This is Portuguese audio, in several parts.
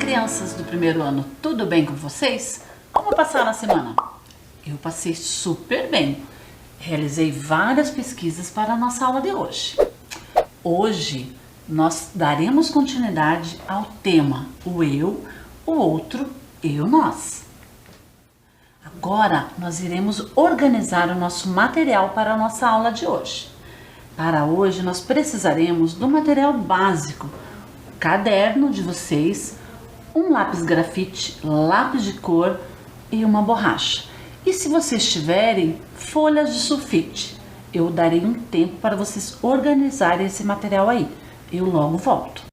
crianças do primeiro ano, tudo bem com vocês? Como passaram a semana? Eu passei super bem. Realizei várias pesquisas para a nossa aula de hoje. Hoje nós daremos continuidade ao tema o eu, o outro e o nós. Agora nós iremos organizar o nosso material para a nossa aula de hoje. Para hoje nós precisaremos do material básico, o caderno de vocês, um lápis grafite, lápis de cor e uma borracha. E se vocês tiverem folhas de sulfite, eu darei um tempo para vocês organizarem esse material aí. Eu logo volto.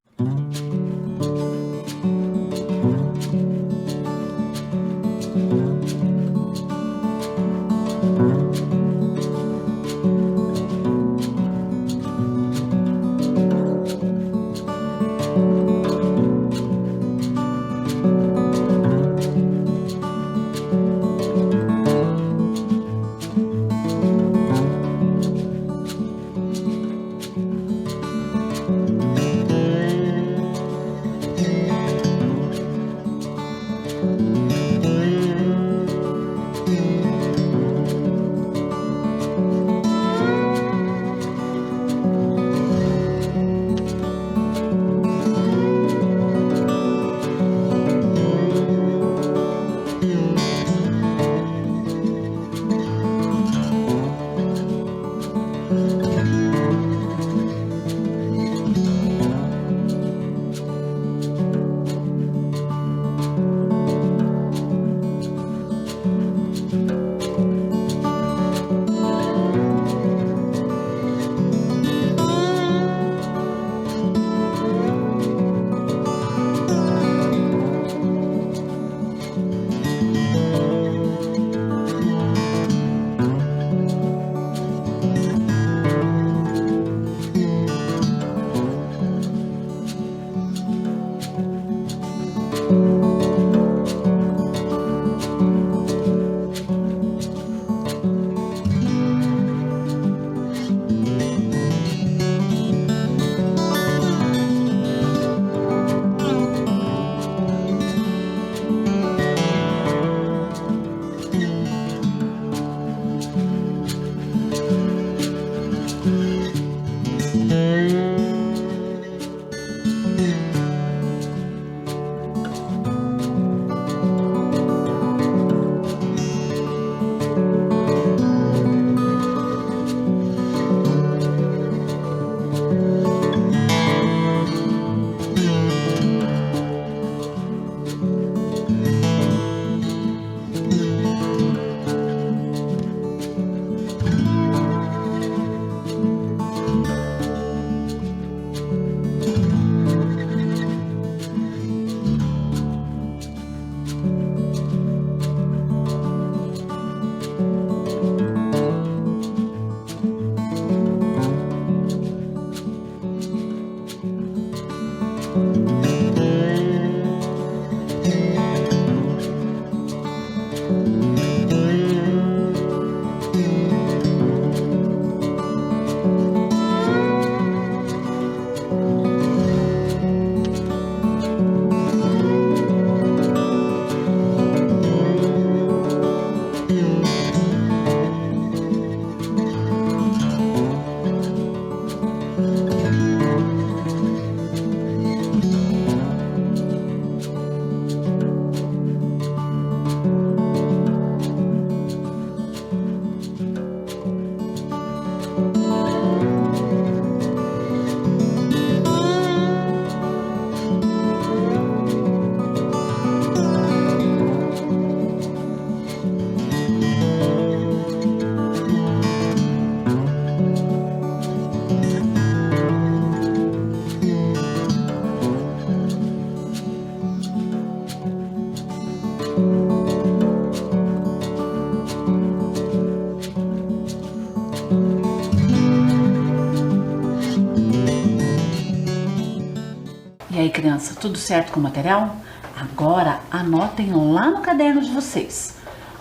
E aí, criança, tudo certo com o material? Agora anotem lá no caderno de vocês.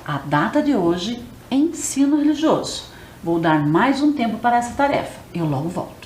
A data de hoje é ensino religioso. Vou dar mais um tempo para essa tarefa. Eu logo volto.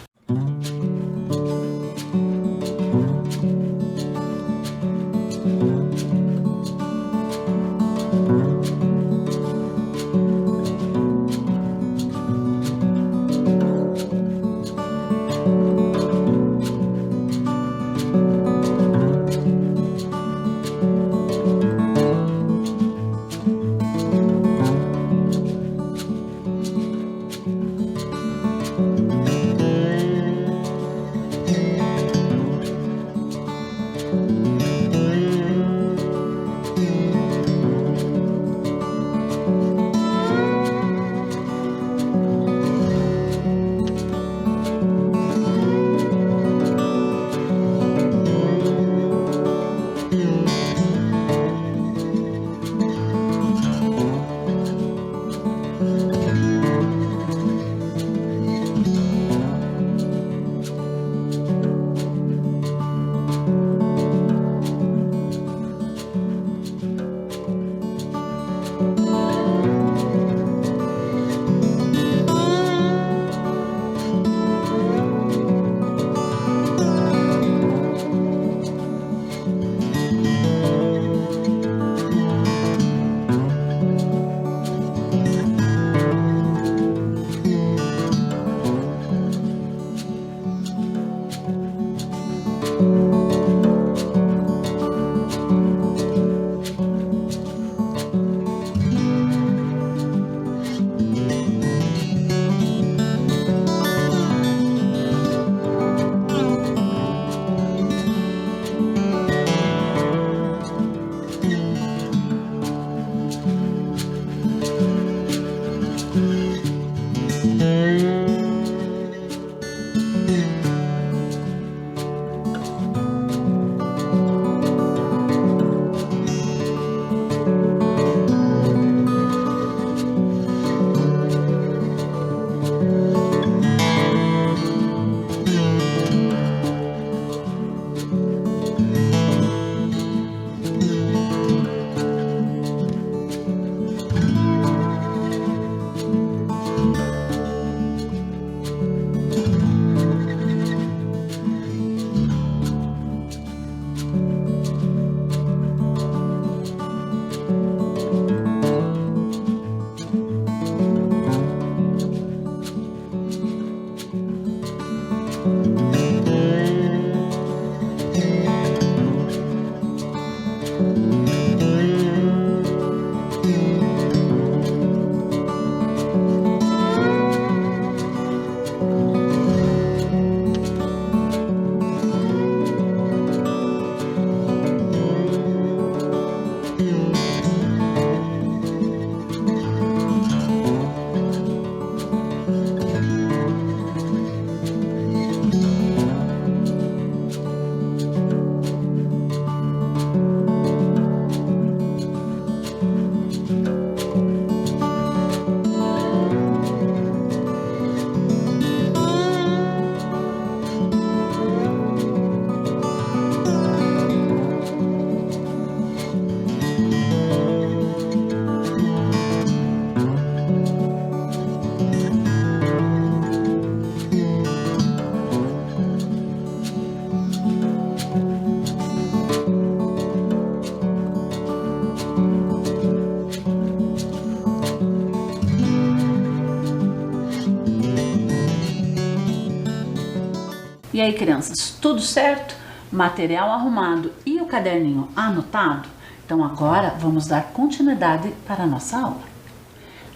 E aí, crianças, tudo certo? Material arrumado e o caderninho anotado? Então agora vamos dar continuidade para a nossa aula.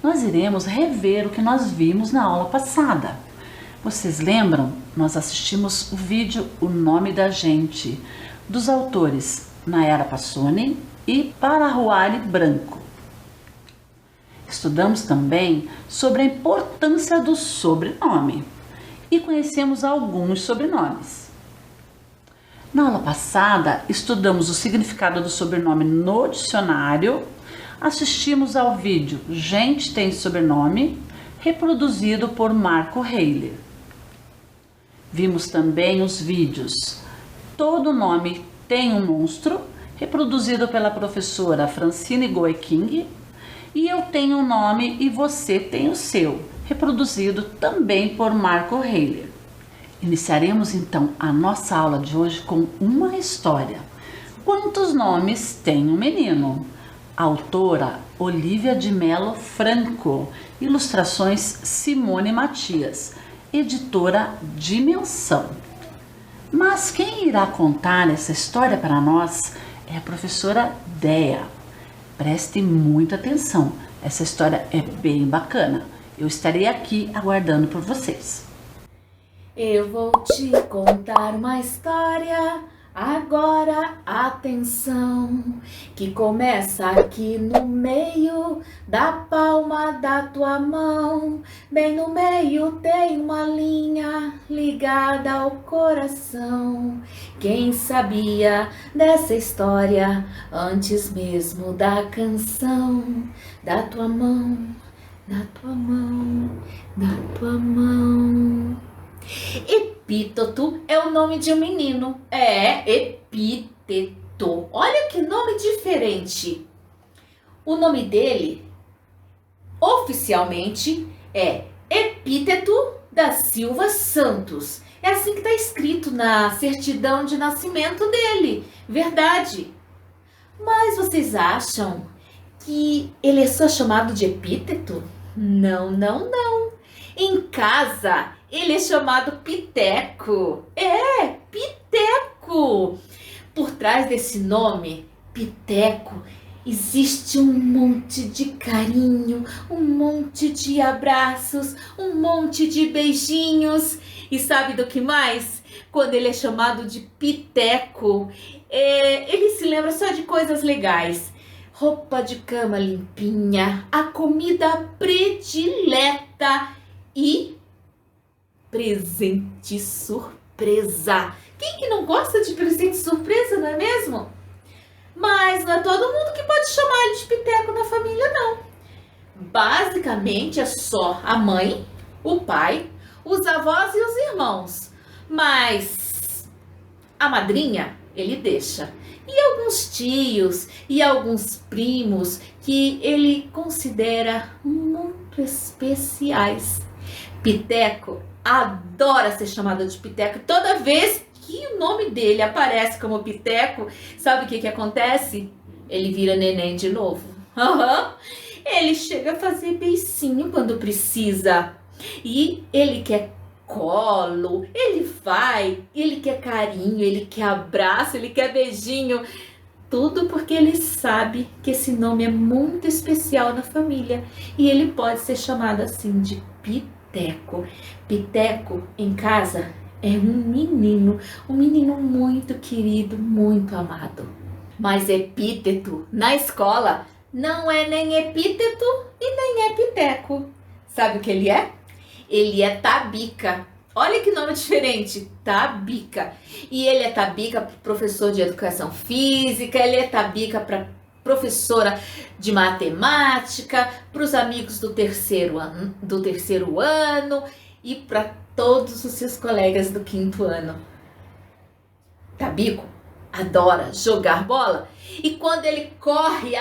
Nós iremos rever o que nós vimos na aula passada. Vocês lembram? Nós assistimos o vídeo O Nome da Gente, dos autores Nayara Passoni e Parahuari Branco. Estudamos também sobre a importância do sobrenome e conhecemos alguns sobrenomes. Na aula passada, estudamos o significado do sobrenome no dicionário, assistimos ao vídeo Gente Tem Sobrenome, reproduzido por Marco Heiler. Vimos também os vídeos Todo Nome Tem um Monstro, reproduzido pela professora Francine Goeking, e Eu Tenho um Nome e Você Tem o Seu, reproduzido também por Marco Heiler. Iniciaremos então a nossa aula de hoje com uma história. Quantos nomes tem um menino? Autora Olivia de Mello Franco, ilustrações Simone Matias, editora Dimensão. Mas quem irá contar essa história para nós é a professora Déa. Prestem muita atenção, essa história é bem bacana. Eu estarei aqui aguardando por vocês. Eu vou te contar uma história, agora atenção, que começa aqui no meio da palma da tua mão. Bem no meio tem uma linha ligada ao coração. Quem sabia dessa história antes mesmo da canção? Da tua mão, da tua mão, da tua mão. Epíteto é o nome de um menino. Epíteto. Olha que nome diferente. O nome dele, oficialmente, é Epíteto da Silva Santos. É assim que está escrito na certidão de nascimento dele. Verdade. Mas vocês acham que ele é só chamado de Epíteto? Não, não, não. Em casa, ele é chamado Piteco. Piteco. Por trás desse nome, Piteco, existe um monte de carinho, um monte de abraços, um monte de beijinhos. E sabe do que mais? Quando ele é chamado de Piteco, ele se lembra só de coisas legais. Roupa de cama limpinha, a comida predileta e presente surpresa. Quem que não gosta de presente surpresa, não é mesmo? Mas não é todo mundo que pode chamar ele de Piteco na família, não. Basicamente é só a mãe, o pai, os avós e os irmãos. Mas a madrinha ele deixa. E alguns tios e alguns primos que ele considera muito especiais. Piteco adora ser chamado de Piteco. Toda vez que o nome dele aparece como Piteco, sabe o que acontece? Ele vira neném de novo. Ele chega a fazer beicinho quando precisa. E ele quer colo, ele vai, ele quer carinho, ele quer abraço, ele quer beijinho. Tudo porque ele sabe que esse nome é muito especial na família e ele pode ser chamado assim de Piteco. Piteco em casa é um menino muito querido, muito amado. Mas epíteto na escola não é nem epíteto e nem é Piteco. Sabe o que ele é? Ele é Tabica. Olha que nome diferente, Tabica. E ele é Tabica para professor de educação física, ele é Tabica para professora de matemática, para os amigos do terceiro ano e para todos os seus colegas do quinto ano. Tabico adora jogar bola e quando ele corre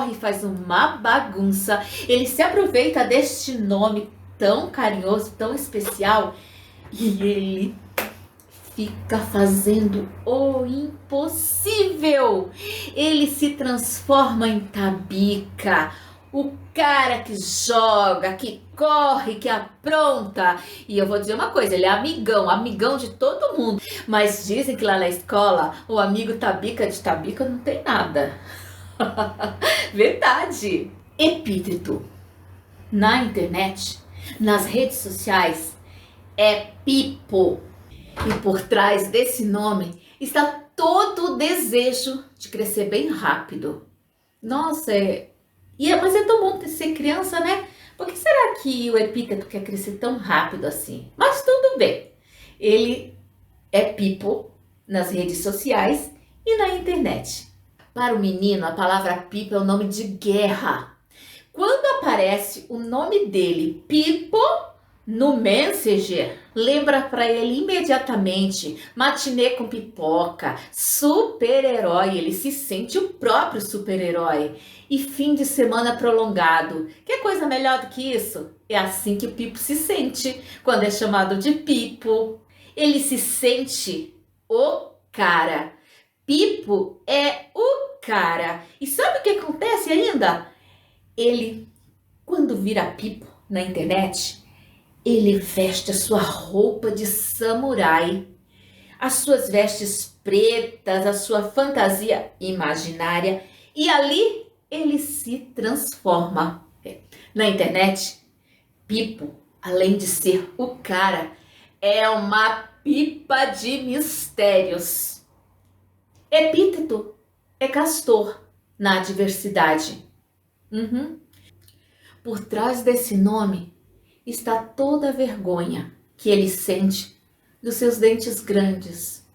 e faz uma bagunça. Ele se aproveita deste nome tão carinhoso, tão especial, e ele fica fazendo o impossível. Ele se transforma em Tabica, o cara que joga, que corre, que apronta. E eu vou dizer uma coisa, ele é amigão de todo mundo. Mas dizem que lá na escola, o amigo Tabica de Tabica não tem nada. Verdade. Epíteto na internet, nas redes sociais, é Pipo. E por trás desse nome está todo o desejo de crescer bem rápido. Nossa, mas é tão bom ser criança, né? Por que será que o epíteto quer crescer tão rápido assim? Mas tudo bem. Ele é Pipo nas redes sociais e na internet. Para o menino, a palavra Pipo é o nome de guerra. Quando aparece o nome dele, Pipo, no Messenger, lembra para ele imediatamente matinê com pipoca, super-herói, ele se sente o próprio super-herói. E fim de semana prolongado. Que coisa melhor do que isso? É assim que o Pipo se sente quando é chamado de Pipo. Ele se sente o cara. Pipo é o cara. E sabe o que acontece ainda? Ele, quando vira Pipo na internet, ele veste a sua roupa de samurai, as suas vestes pretas, a sua fantasia imaginária, e ali ele se transforma. Na internet, Pipo, além de ser o cara, é uma pipa de mistérios. Epíteto é castor na diversidade. Por trás desse nome está toda a vergonha que ele sente dos seus dentes grandes.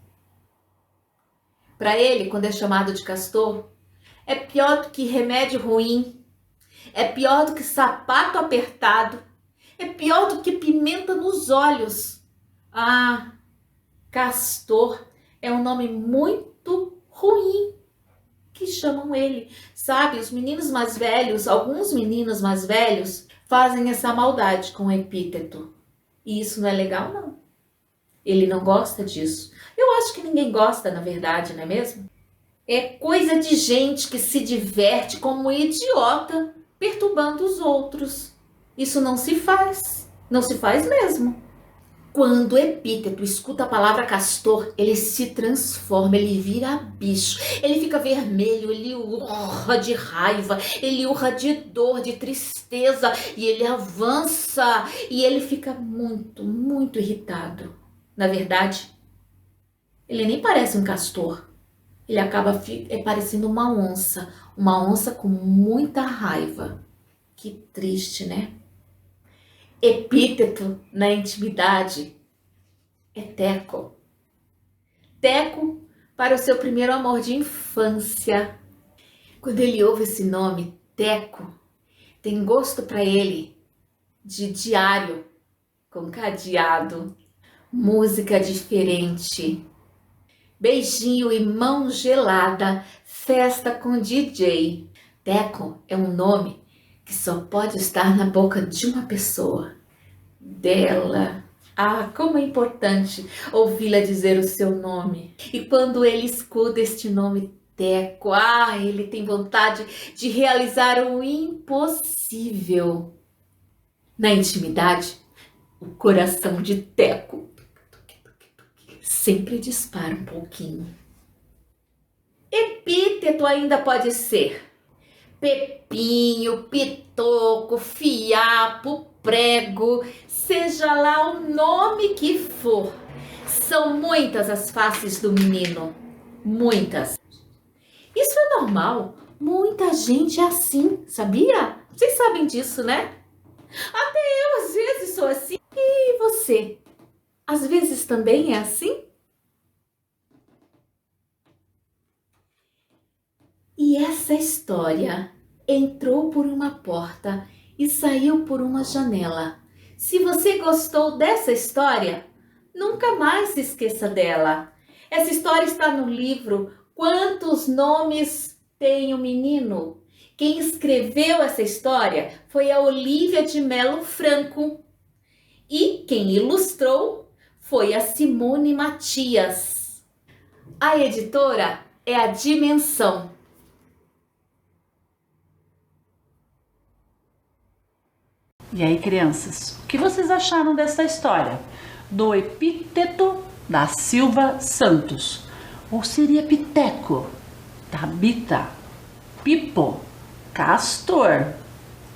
Para ele, quando é chamado de castor, é pior do que remédio ruim, é pior do que sapato apertado, é pior do que pimenta nos olhos. Ah, castor é um nome muito ruim que chamam ele. Sabe, os meninos mais velhos, alguns meninos mais velhos, fazem essa maldade com o epíteto. E isso não é legal, não. Ele não gosta disso. Eu acho que ninguém gosta, na verdade, não é mesmo? É coisa de gente que se diverte como idiota, perturbando os outros. Isso não se faz. Não se faz mesmo. Quando o epíteto escuta a palavra castor, ele se transforma, ele vira bicho. Ele fica vermelho, ele urra de raiva, ele urra de dor, de tristeza, e ele avança, e ele fica muito, muito irritado. Na verdade, ele nem parece um castor. Ele acaba parecendo uma onça com muita raiva. Que triste, né? Epíteto na intimidade é Teco. Teco para o seu primeiro amor de infância. Quando ele ouve esse nome, Teco, tem gosto para ele de diário com cadeado, música diferente, beijinho e mão gelada, festa com DJ. Teco é um nome que só pode estar na boca de uma pessoa, dela. Ah, como é importante ouvi-la dizer o seu nome. E quando ele escuta este nome, Teco, ele tem vontade de realizar o impossível. Na intimidade, O coração de Teco sempre dispara um pouquinho. Epíteto ainda pode ser pepinho, pitoco, fiapo, prego, seja lá o nome que for. São muitas as faces do menino, muitas. Isso é normal, muita gente é assim, sabia? Vocês sabem disso, né? Até eu às vezes sou assim. E você? Às vezes também é assim? E essa história entrou por uma porta e saiu por uma janela. Se você gostou dessa história, nunca mais se esqueça dela. Essa história está no livro Quantos Nomes Tem o Menino? Quem escreveu essa história foi a Olívia de Melo Franco. E quem ilustrou foi a Simone Matias. A editora é a Dimensão. E aí, crianças, o que vocês acharam dessa história? Do Epíteto da Silva Santos. Ou seria Piteco, Tabita, Pipo, Castor,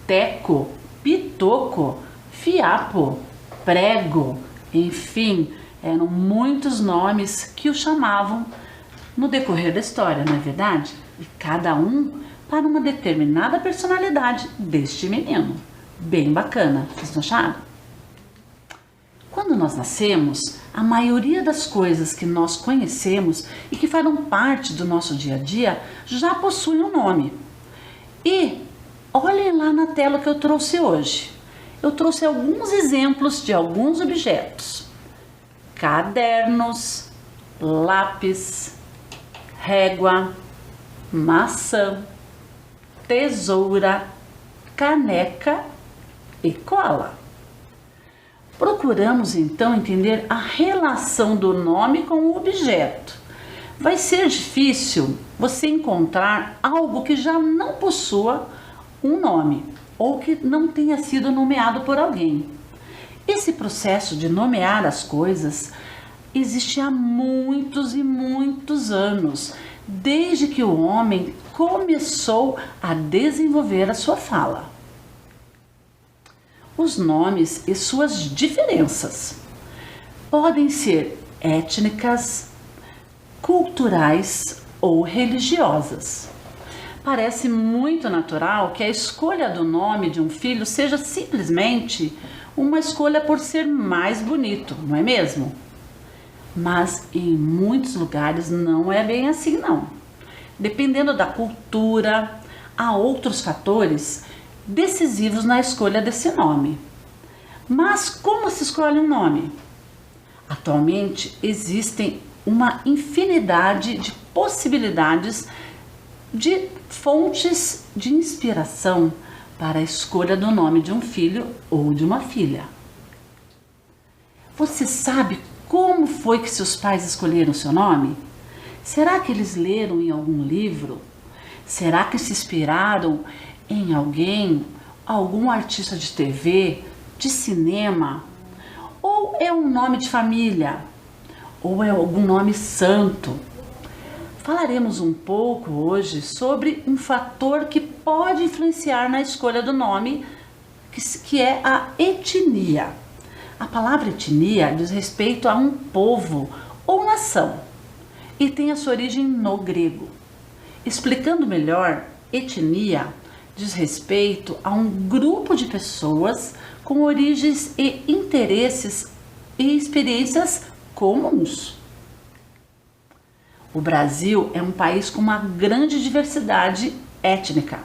Teco, Pitoco, Fiapo, Prego, enfim, eram muitos nomes que o chamavam no decorrer da história, não é verdade? E cada um para uma determinada personalidade deste menino. Bem bacana, vocês não acharam? Quando nós nascemos, a maioria das coisas que nós conhecemos e que fazem parte do nosso dia a dia já possuem um nome. E olhem lá na tela que eu trouxe hoje. Eu trouxe alguns exemplos de alguns objetos. Cadernos, lápis, régua, maçã, tesoura, caneca e cola. Procuramos então entender a relação do nome com o objeto. Vai ser difícil você encontrar algo que já não possua um nome ou que não tenha sido nomeado por alguém. Esse processo de nomear as coisas existe há muitos e muitos anos, desde que o homem começou a desenvolver a sua fala. Os nomes e suas diferenças podem ser étnicas, culturais ou religiosas. Parece muito natural que a escolha do nome de um filho seja simplesmente uma escolha por ser mais bonito, não é mesmo? Mas em muitos lugares não é bem assim, não. Dependendo da cultura, há outros fatores decisivos na escolha desse nome. Mas como se escolhe um nome? Atualmente existem uma infinidade de possibilidades de fontes de inspiração para a escolha do nome de um filho ou de uma filha. Você sabe como foi que seus pais escolheram seu nome? Será que eles leram em algum livro? Será que se inspiraram em alguém, algum artista de TV, de cinema? Ou é um nome de família? Ou é algum nome santo? Falaremos um pouco hoje sobre um fator que pode influenciar na escolha do nome, que é a etnia. A palavra etnia diz respeito a um povo ou nação e tem a sua origem no grego. Explicando melhor, etnia diz respeito a um grupo de pessoas com origens e interesses e experiências comuns. O Brasil é um país com uma grande diversidade étnica.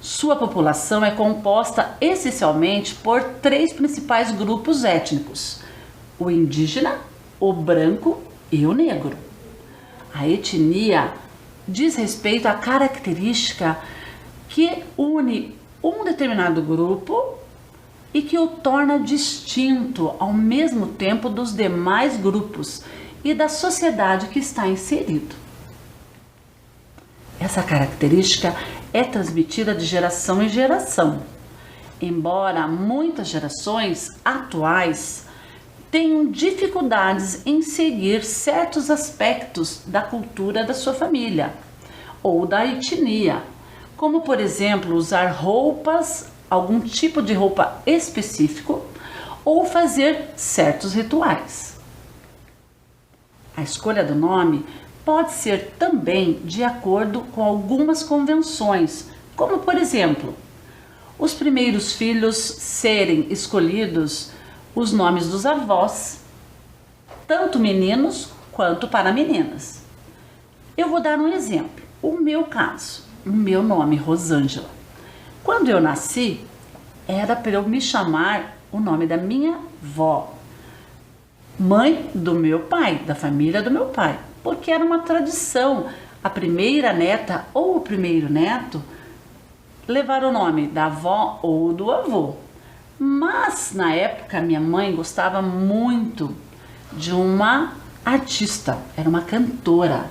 Sua população é composta essencialmente por 3 principais grupos étnicos: o indígena, o branco e o negro. A etnia diz respeito à característica que une um determinado grupo e que o torna distinto ao mesmo tempo dos demais grupos e da sociedade que está inserido. Essa característica é transmitida de geração em geração. embora muitas gerações atuais tenham dificuldades em seguir certos aspectos da cultura da sua família ou da etnia, como por exemplo usar roupas, algum tipo de roupa específico ou fazer certos rituais. A escolha do nome pode ser também de acordo com algumas convenções, como por exemplo, os primeiros filhos serem escolhidos os nomes dos avós, tanto meninos quanto para meninas. Eu vou dar um exemplo. O meu caso, o meu nome, Rosângela. Quando eu nasci, era para eu me chamar o nome da minha avó, mãe do meu pai, da família do meu pai, porque era uma tradição a primeira neta ou o primeiro neto levar o nome da avó ou do avô. Mas na época minha mãe gostava muito de uma artista, era uma cantora.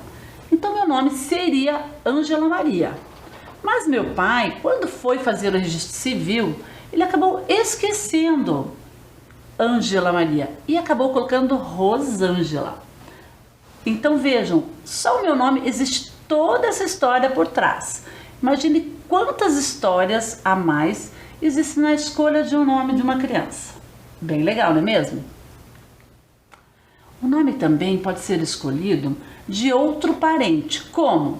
Então meu nome seria Ângela Maria. Mas meu pai, quando foi fazer o registro civil, ele acabou esquecendo Ângela Maria e acabou colocando Rosângela. Então vejam, só o meu nome existe toda essa história por trás. Imagine quantas histórias a mais existem na escolha de um nome de uma criança. Bem legal, não é mesmo? O nome também pode ser escolhido de outro parente, como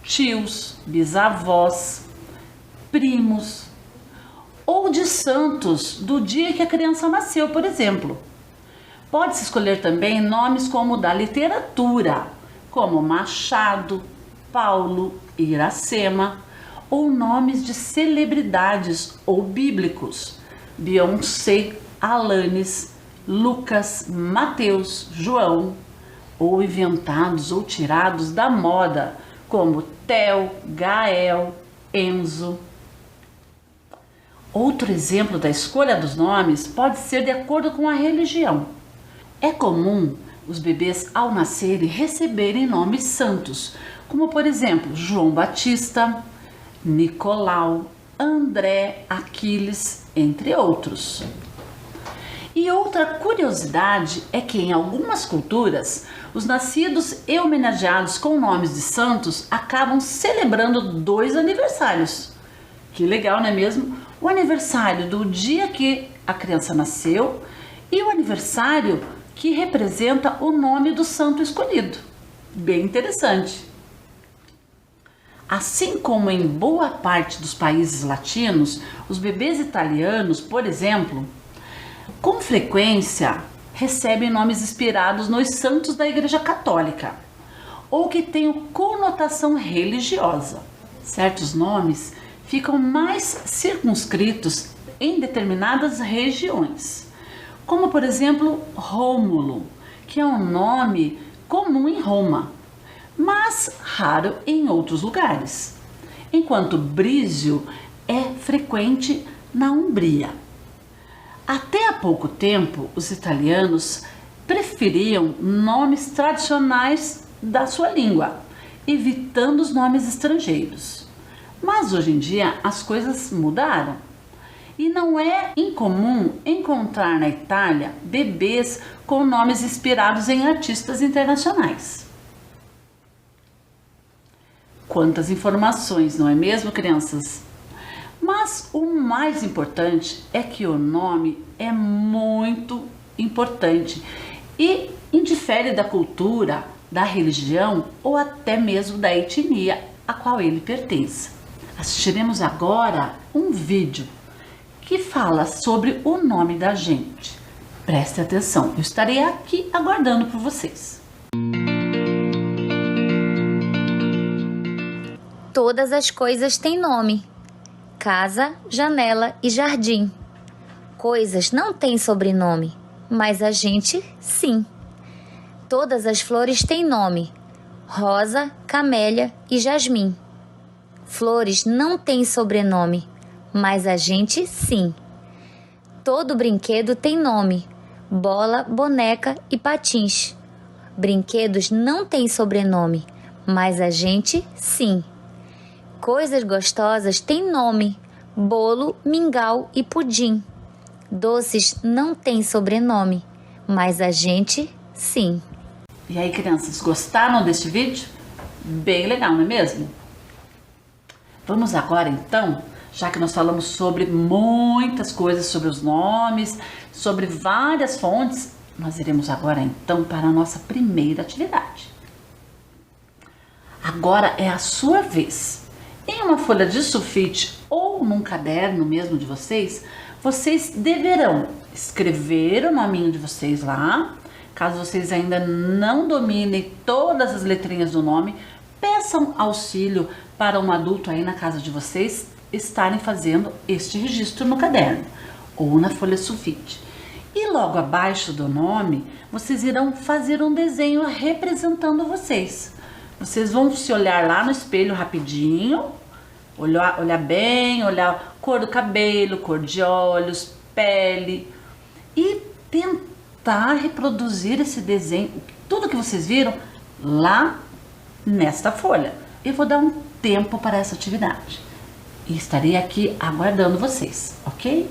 tios, bisavós, primos, ou de santos do dia que a criança nasceu, por exemplo. Pode-se escolher também nomes como da literatura, como Machado, Paulo, Iracema, ou nomes de celebridades ou bíblicos, Beyoncé, Alanis, Lucas, Mateus, João, ou inventados ou tirados da moda, como Theo, Gael, Enzo. Outro exemplo da escolha dos nomes pode ser de acordo com a religião. É comum os bebês ao nascerem receberem nomes santos, como por exemplo João Batista, Nicolau, André, Aquiles, entre outros. E outra curiosidade é que em algumas culturas, os nascidos e homenageados com nomes de santos acabam celebrando 2 aniversários. Que legal, não é mesmo? O aniversário do dia que a criança nasceu e o aniversário que representa o nome do santo escolhido. Bem interessante. Assim como em boa parte dos países latinos, os bebês italianos, por exemplo, com frequência recebem nomes inspirados nos santos da Igreja Católica ou que tenham conotação religiosa. Certos nomes ficam mais circunscritos em determinadas regiões, como por exemplo Rômulo, que é um nome comum em Roma, mas raro em outros lugares, enquanto Brísio é frequente na Umbria. Até há pouco tempo, os italianos preferiam nomes tradicionais da sua língua, evitando os nomes estrangeiros. Mas hoje em dia as coisas mudaram e não é incomum encontrar na Itália bebês com nomes inspirados em artistas internacionais. Quantas informações, não é mesmo, crianças? Mas o mais importante é que o nome é muito importante e indifere da cultura, da religião ou até mesmo da etnia a qual ele pertence. Assistiremos agora um vídeo que fala sobre o nome da gente. Preste atenção, eu estarei aqui aguardando por vocês. Todas as coisas têm nome. Casa, janela e jardim. Coisas não têm sobrenome, mas a gente sim. Todas as flores têm nome. Rosa, camélia e jasmim. Flores não têm sobrenome, mas a gente sim. Todo brinquedo tem nome. Bola, boneca e patins. Brinquedos não têm sobrenome, mas a gente sim. Coisas gostosas têm nome. bolo, mingau e pudim. Doces não têm sobrenome, mas a gente sim. E aí, crianças, gostaram deste vídeo? Bem legal, não é mesmo? Vamos agora então, já que nós falamos sobre muitas coisas, sobre os nomes, sobre várias fontes, nós iremos agora então para a nossa primeira atividade. Agora é a sua vez. Em uma folha de sulfite ou num caderno mesmo de vocês, vocês deverão escrever o nominho de vocês lá. Caso vocês ainda não dominem todas as letrinhas do nome, peçam auxílio para um adulto aí na casa de vocês estarem fazendo este registro no caderno ou na folha sulfite. E logo abaixo do nome, vocês irão fazer um desenho representando vocês. Vocês vão se olhar lá no espelho rapidinho, olhar bem, olhar cor do cabelo, cor de olhos, pele e tentar reproduzir esse desenho, tudo que vocês viram lá nesta folha. Eu vou dar um tempo para essa atividade e estarei aqui aguardando vocês, ok?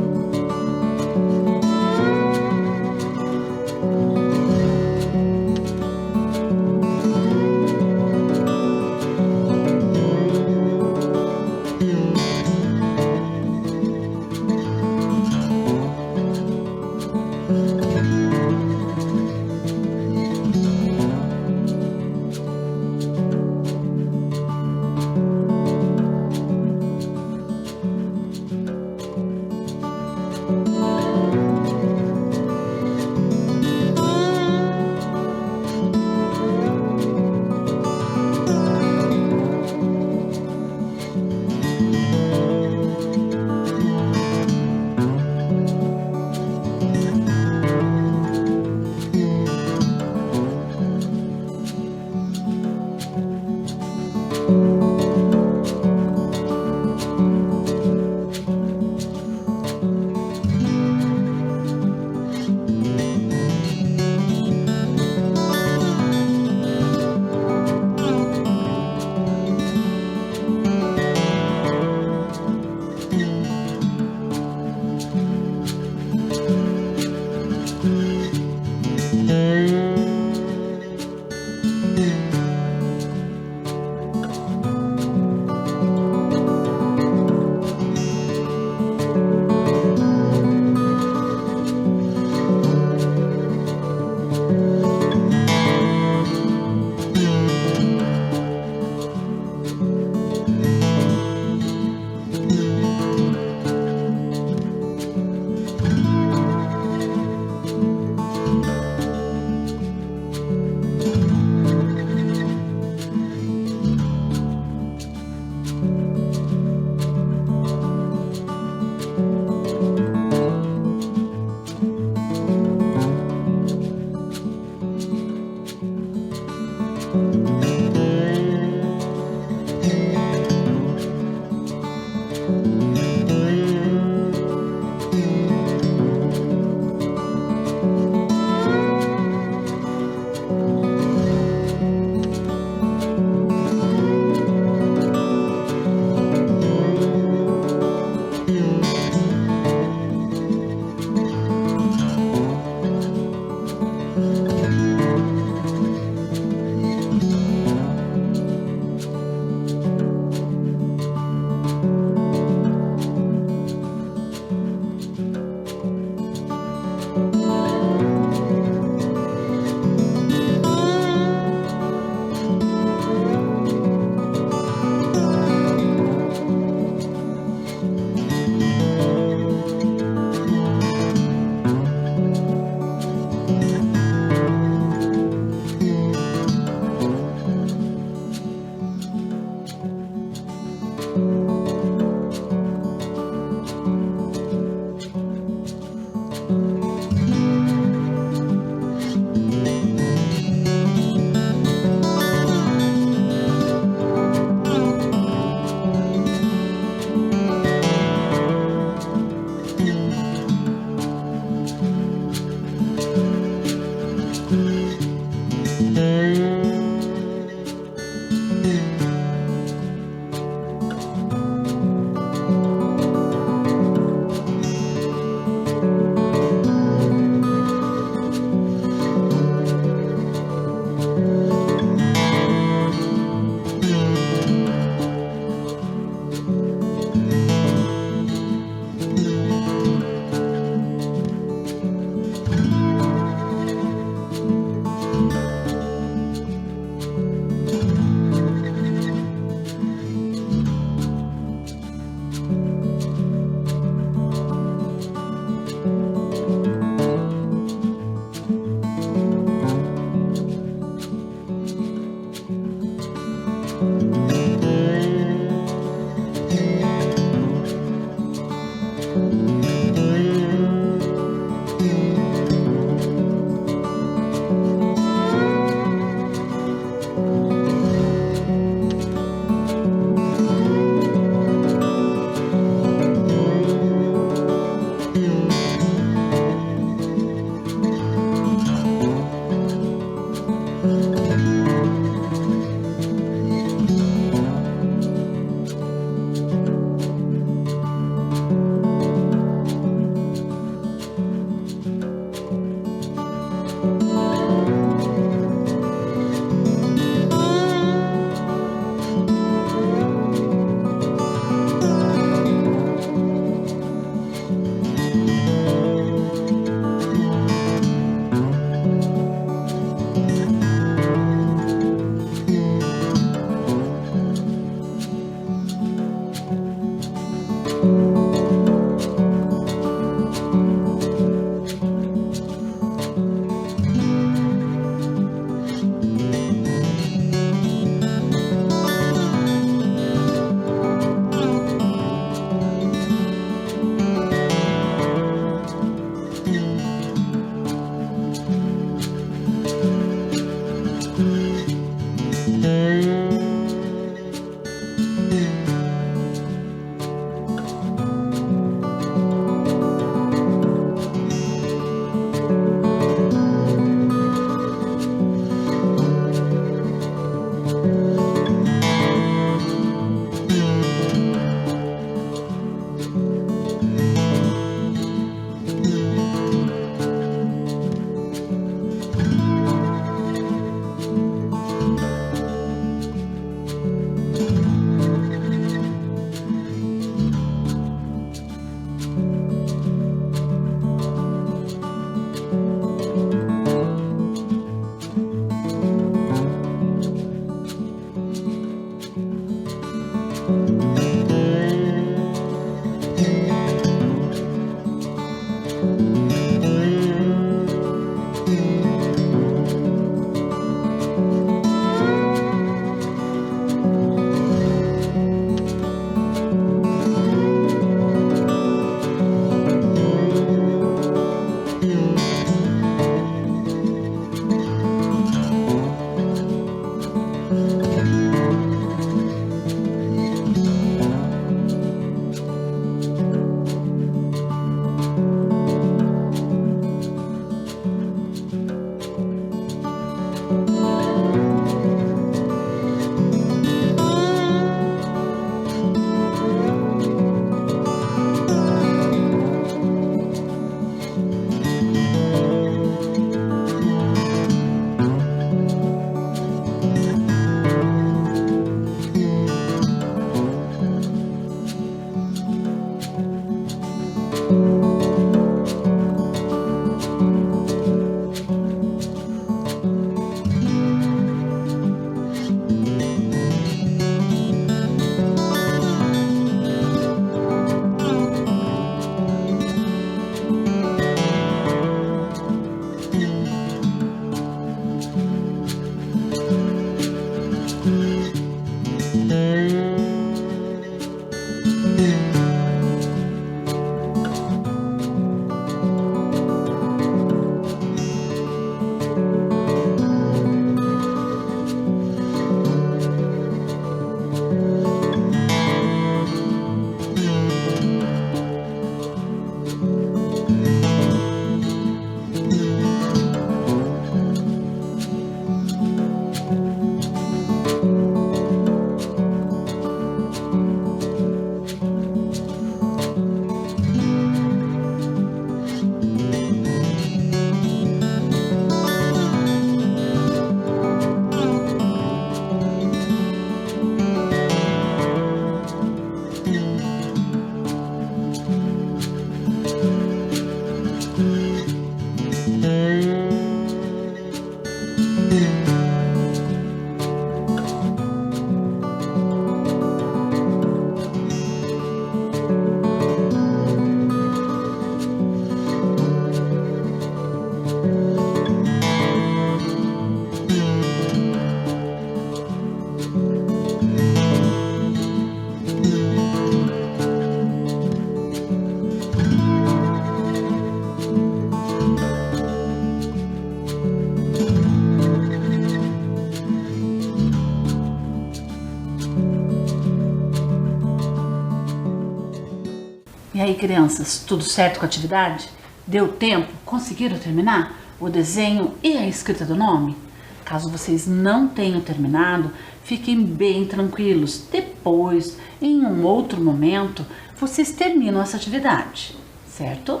E aí, crianças, tudo certo com a atividade? Deu tempo? Conseguiram terminar o desenho e a escrita do nome? Caso vocês não tenham terminado, fiquem bem tranquilos. Depois, em um outro momento, vocês terminam essa atividade, certo?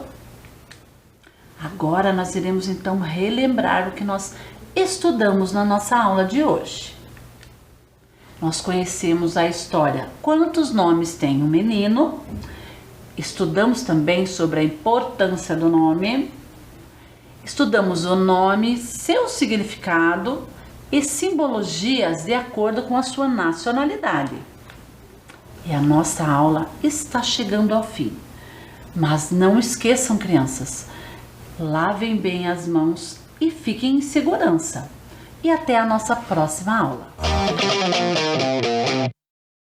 Agora nós iremos então relembrar o que nós estudamos na nossa aula de hoje. Nós conhecemos a história Quantos Nomes Tem um Menino? Estudamos também sobre a importância do nome. Estudamos o nome, seu significado e simbologias de acordo com a sua nacionalidade. E a nossa aula está chegando ao fim. Mas não esqueçam, crianças, lavem bem as mãos e fiquem em segurança. E até a nossa próxima aula.